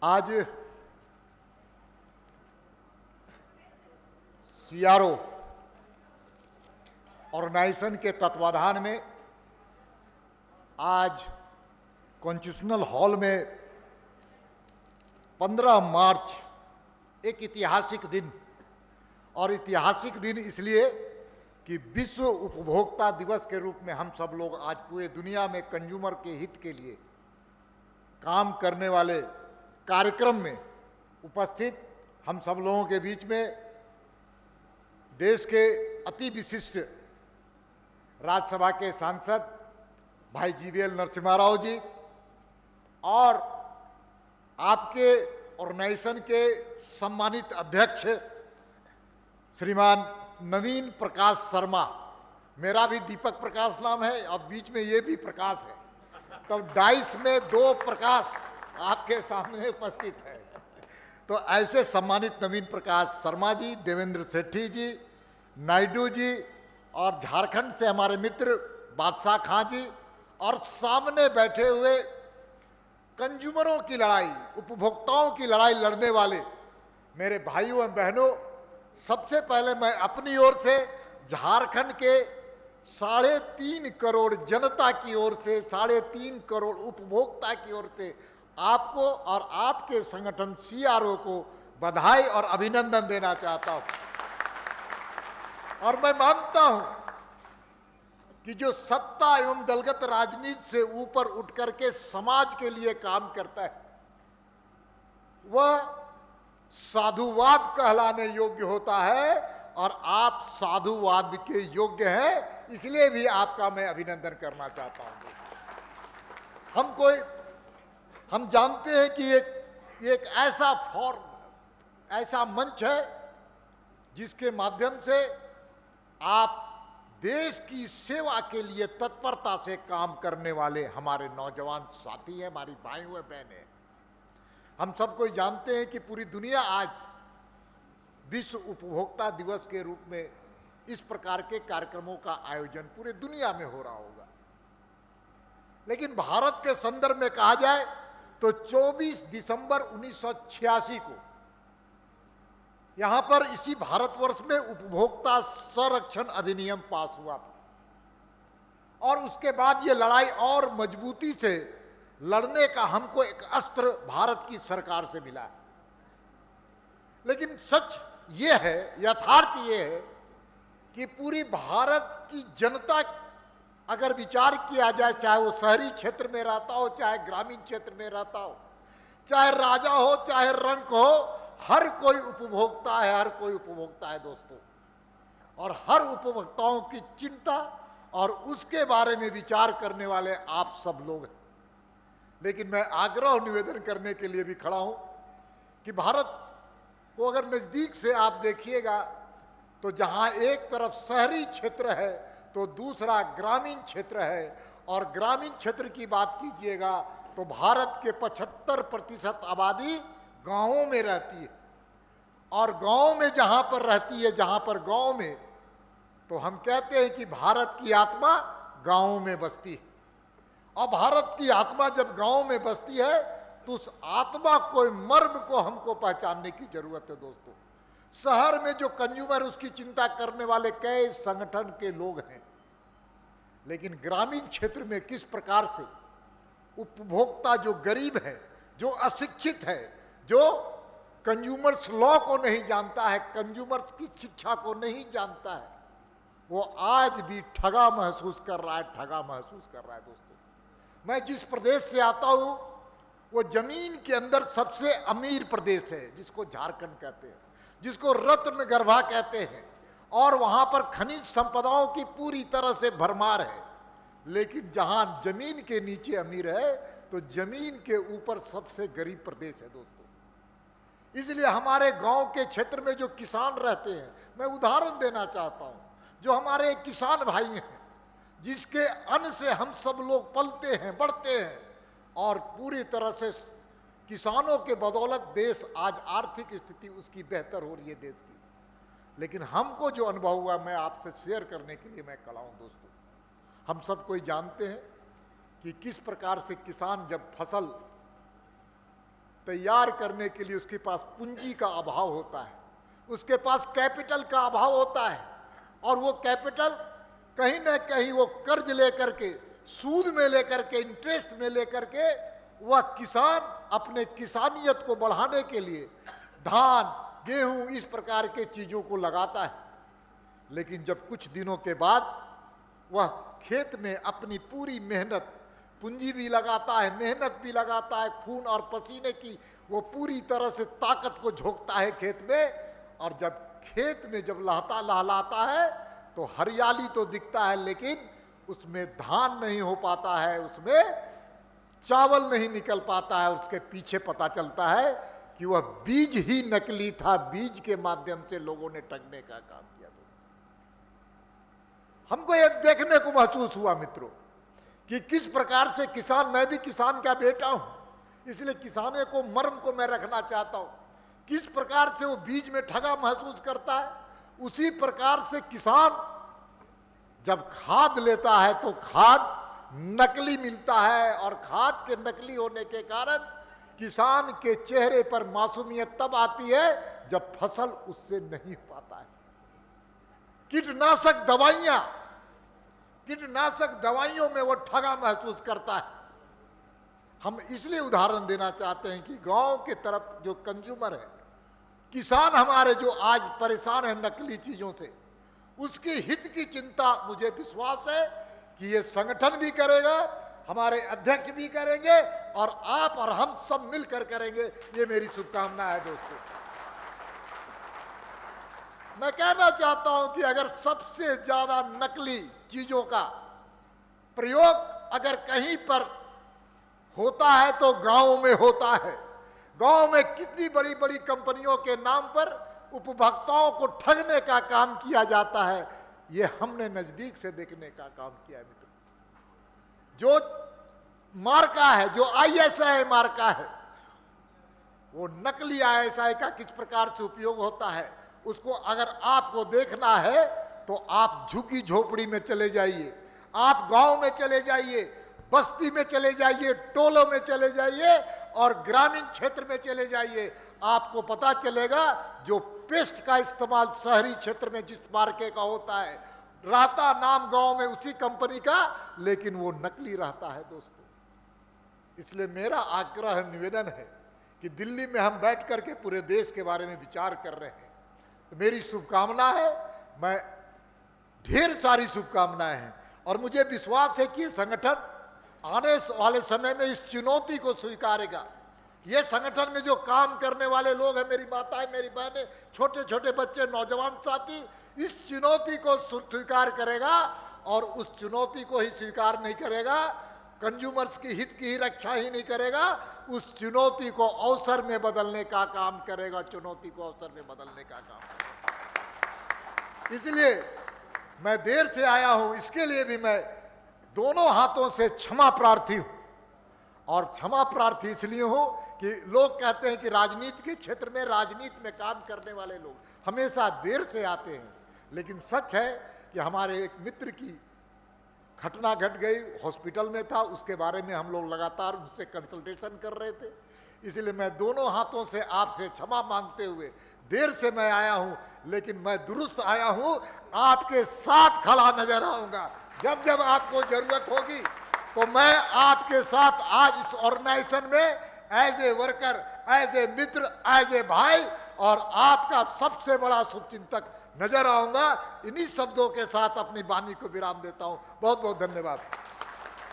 आज CRO organisation के तत्वाधान में आज कॉन्स्टिट्यूशनल हॉल में 15 मार्च एक ऐतिहासिक दिन, और ऐतिहासिक दिन इसलिए कि विश्व उपभोक्ता दिवस के रूप में हम सब लोग आज पूरे दुनिया में कंज्यूमर के हित के लिए काम करने वाले कार्यक्रम में उपस्थित हम सब लोगों के बीच में देश के अति विशिष्ट राज्यसभा के सांसद भाई जीवीएल नरसिम्हा राव जी और आपके ऑर्गेनाइजेशन के सम्मानित अध्यक्ष श्रीमान नवीन प्रकाश शर्मा, मेरा भी दीपक प्रकाश नाम है और बीच में ये भी प्रकाश है, तो डाइस में 2 प्रकाश आपके सामने उपस्थित है। तो ऐसे सम्मानित नवीन प्रकाश शर्मा जी, देवेंद्र सेठी जी, नायडू जी और झारखंड से हमारे मित्र बादशाह खां जी और सामने बैठे हुए कंज्यूमरों की लड़ाई, उपभोक्ताओं की लड़ाई लड़ने वाले मेरे भाइयों एवं बहनों, सबसे पहले मैं अपनी ओर से झारखंड के 3.5 करोड़ जनता की ओर से, 3.5 करोड़ उपभोक्ता की ओर से आपको और आपके संगठन सीआरओ को बधाई और अभिनंदन देना चाहता हूं। और मैं मानता हूं कि जो सत्ता एवं दलगत राजनीति से ऊपर उठ करके समाज के लिए काम करता है वह साधुवाद कहलाने योग्य होता है, और आप साधुवाद के योग्य हैं, इसलिए भी आपका मैं अभिनंदन करना चाहता हूं। हम जानते हैं कि एक ऐसा फॉर्म, ऐसा मंच है जिसके माध्यम से आप देश की सेवा के लिए तत्परता से काम करने वाले हमारे नौजवान साथी हैं, हमारी भाई हुए बहन हैं। हम सबको जानते हैं कि पूरी दुनिया आज विश्व उपभोक्ता दिवस के रूप में इस प्रकार के कार्यक्रमों का आयोजन पूरे दुनिया में हो रहा होगा, लेकिन भारत के संदर्भ में कहा जाए तो 24 दिसंबर 1986 को यहां पर इसी भारतवर्ष में उपभोक्ता संरक्षण अधिनियम पास हुआ था, और उसके बाद ये लड़ाई और मजबूती से लड़ने का हमको एक अस्त्र भारत की सरकार से मिला है। लेकिन सच ये है, यथार्थ ये है कि पूरी भारत की जनता अगर विचार किया जाए, चाहे वो शहरी क्षेत्र में रहता हो, चाहे ग्रामीण क्षेत्र में रहता हो, चाहे राजा हो, चाहे रंक हो, हर कोई उपभोक्ता है, हर कोई उपभोक्ता है दोस्तों, और हर उपभोक्ताओं की चिंता और उसके बारे में विचार करने वाले आप सब लोग हैं। लेकिन मैं आग्रह और निवेदन करने के लिए भी खड़ा हूं कि भारत को अगर नज़दीक से आप देखिएगा तो जहां एक तरफ शहरी क्षेत्र है तो दूसरा ग्रामीण क्षेत्र है, और ग्रामीण क्षेत्र की बात कीजिएगा तो भारत के 75% आबादी गांवों में रहती है, और गांव में जहां पर रहती है, जहां पर गांव में, तो हम कहते हैं कि भारत की आत्मा गांवों में बसती है, और भारत की आत्मा जब गांव में बसती है तो उस आत्मा को, मर्म को हमको पहचानने की जरूरत है दोस्तों। शहर में जो कंज्यूमर, उसकी चिंता करने वाले कई संगठन के लोग हैं, लेकिन ग्रामीण क्षेत्र में किस प्रकार से उपभोक्ता जो गरीब है, जो अशिक्षित है, जो कंज्यूमर्स लॉ को नहीं जानता है, कंज्यूमर्स की शिक्षा को नहीं जानता है, वो आज भी ठगा महसूस कर रहा है, ठगा महसूस कर रहा है दोस्तों। मैं जिस प्रदेश से आता हूं वो जमीन के अंदर सबसे अमीर प्रदेश है, जिसको झारखंड कहते हैं, जिसको रत्न गर्भा कहते हैं, और वहां पर खनिज संपदाओं की पूरी तरह से भरमार है। लेकिन जहां जमीन के नीचे अमीर है तो जमीन के ऊपर सबसे गरीब प्रदेश है दोस्तों। इसलिए हमारे गांव के क्षेत्र में जो किसान रहते हैं, मैं उदाहरण देना चाहता हूं, जो हमारे किसान भाई हैं, जिसके अन्न से हम सब लोग पलते हैं, बढ़ते हैं, और पूरी तरह से किसानों के बदौलत देश आज आर्थिक स्थिति उसकी बेहतर हो रही है देश की। लेकिन हमको जो अनुभव हुआ, मैं आपसे शेयर करने के लिए मैं खड़ा हूं दोस्तों। हम सब कोई जानते हैं कि किस प्रकार से किसान जब फसल तैयार करने के लिए उसके पास पूंजी का अभाव होता है, उसके पास कैपिटल का अभाव होता है, और वो कैपिटल कहीं ना कहीं वो कर्ज लेकर के, सूद में लेकर के, इंटरेस्ट में लेकर के वह किसान अपने किसानियत को बढ़ाने के लिए धान, गेहूं, इस प्रकार के चीजों को लगाता है। लेकिन जब कुछ दिनों के बाद वह खेत में अपनी पूरी मेहनत, पूंजी भी लगाता है, मेहनत भी लगाता है, खून और पसीने की वो पूरी तरह से ताकत को झोंकता है खेत में, और जब खेत में जब लहलाता है तो हरियाली तो दिखता है, लेकिन उसमें धान नहीं हो पाता है, उसमें चावल नहीं निकल पाता है। उसके पीछे पता चलता है कि वह बीज ही नकली था, बीज के माध्यम से लोगों ने ठगने का काम किया। हमको ये देखने को महसूस हुआ मित्रों कि किस प्रकार से किसान, मैं भी किसान का बेटा हूं, इसलिए किसाने को मर्म को मैं रखना चाहता हूं, किस प्रकार से वो बीज में ठगा महसूस करता है, उसी प्रकार से किसान जब खाद लेता है तो खाद नकली मिलता है, और खाद के नकली होने के कारण किसान के चेहरे पर मासूमियत तब आती है जब फसल उससे नहीं पाता है। कीटनाशक दवाइयों में वो ठगा महसूस करता है। हम इसलिए उदाहरण देना चाहते हैं कि गांव के तरफ जो कंज्यूमर है, किसान हमारे जो आज परेशान है नकली चीजों से, उसके हित की चिंता मुझे विश्वास है कि ये संगठन भी करेगा, हमारे अध्यक्ष भी करेंगे, और आप और हम सब मिलकर करेंगे। ये मेरी शुभकामना है दोस्तों। मैं कहना चाहता हूं कि अगर सबसे ज्यादा नकली चीजों का प्रयोग अगर कहीं पर होता है तो गांव में होता है। गांव में कितनी बड़ी बड़ी कंपनियों के नाम पर उपभोक्ताओं को ठगने का काम किया जाता है, ये हमने नजदीक से देखने का काम किया है मित्रों। जो मार्का है, जो ISI मार्का है, वो नकली ISI का किस प्रकार से उपयोग होता है, उसको अगर आपको देखना है तो आप झुग्गी झोपड़ी में चले जाइए, आप गांव में चले जाइए, बस्ती में चले जाइए, टोलों में चले जाइए, और ग्रामीण क्षेत्र में चले जाइए। आपको पता चलेगा जो पेस्ट का इस्तेमाल शहरी क्षेत्र में जिस मार्के का होता है, रहता नाम गांव में उसी कंपनी का, लेकिन वो नकली रहता है दोस्तों। इसलिए मेरा आग्रह निवेदन है कि दिल्ली में हम बैठ करके पूरे देश के बारे में विचार कर रहे हैं, तो मेरी शुभकामना है, मैं ढेर सारी शुभकामनाएं हैं, और मुझे विश्वास है कि ये संगठन आने वाले समय में इस चुनौती को स्वीकारेगा। ये संगठन में जो काम करने वाले लोग हैं, मेरी माताएं, मेरी बहनें, छोटे छोटे बच्चे, नौजवान साथी, इस चुनौती को स्वीकार करेगा, और उस चुनौती को ही स्वीकार नहीं करेगा, कंज्यूमर्स की हित की ही रक्षा ही नहीं करेगा, उस चुनौती को अवसर में बदलने का काम करेगा, चुनौती को अवसर में बदलने का काम करेगा। इसलिए मैं देर से आया हूं, इसके लिए भी मैं दोनों हाथों से क्षमा प्रार्थी हूं, और क्षमा प्रार्थी इसलिए हूं कि लोग कहते हैं कि राजनीति के क्षेत्र में, राजनीति में काम करने वाले लोग हमेशा देर से आते हैं, लेकिन सच है कि हमारे एक मित्र की घटना घट गई, हॉस्पिटल में था, उसके बारे में हम लोग लगातार उनसे कंसल्टेशन कर रहे थे। इसलिए मैं दोनों हाथों से आपसे क्षमा मांगते हुए, देर से मैं आया हूं, लेकिन मैं दुरुस्त आया हूं, आपके साथ खड़ा नजर आऊंगा। जब जब आपको जरूरत होगी तो मैं आपके साथ आज इस ऑर्गेनाइजेशन में as a worker, as a mitra, as a bhai, और आपका सबसे बड़ा शुभचिंतक नजर आऊंगा। इन्हीं शब्दों के साथ अपनी वाणी को विराम देता हूं। बहुत बहुत धन्यवाद।